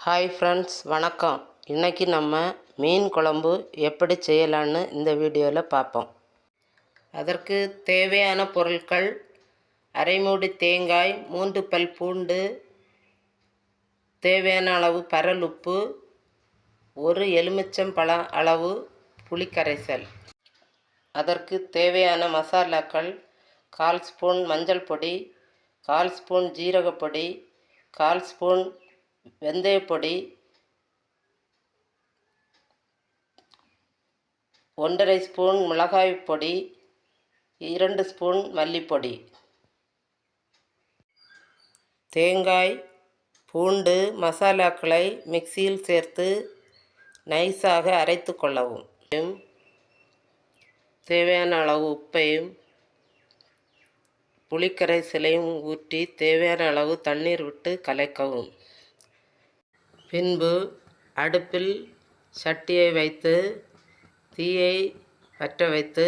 Hi friends, வணக்கம். இன்றைக்கி நம்ம மீன் குழம்பு எப்படி செய்யலான்னு இந்த வீடியோவில் பார்ப்போம். அதற்கு தேவையான பொருட்கள்: அரை மூடி தேங்காய், 3 பல் பூண்டு, தேவையான அளவு பரல் உப்பு, ஒரு எலுமிச்சம்பழம் அளவு புளிக்கரைசல். அதற்கு தேவையான மசாலாக்கள்: 1/4 ஸ்பூன் மஞ்சள் பொடி, 1/4 ஸ்பூன் ஜீரகப்பொடி, 1/4 ஸ்பூன் வெந்தயப்பொடி, 1½ ஸ்பூன் மிளகாய் பொடி, 2 ஸ்பூன் மல்லிப்பொடி. தேங்காய், பூண்டு மசாலாக்களை மிக்சியில் சேர்த்து நைஸாக அரைத்து கொள்ளவும். தேவையான அளவு உப்பையும் புளிக்கரைசலையும் ஊற்றி தேவையான அளவு தண்ணீர் விட்டு கலக்கவும். பின்பு அடுப்பில் சட்டியை வைத்து தீயை பற்ற வைத்து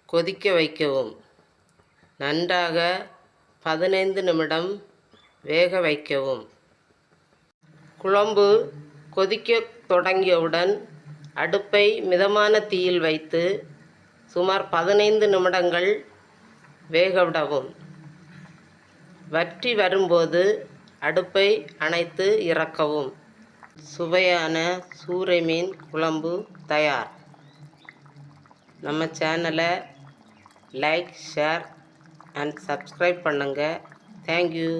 கொதிக்க வைக்கவும். நன்றாக 15 நிமிடம் வேக வைக்கவும். குழம்பு கொதிக்க தொடங்கியவுடன் அடுப்பை மிதமான தீயில் வைத்து சுமார் 15 நிமிடங்கள் வேகவிடவும். வற்றி வரும்போது அடுப்பை அணைத்து இறக்கவும். சுவையான சூரை மீன் குழம்பு தயார். நம்ம சேனலை லைக், ஷேர் அண்ட் சப்ஸ்கிரைப் பண்ணுங்கள். தேங்க்யூ.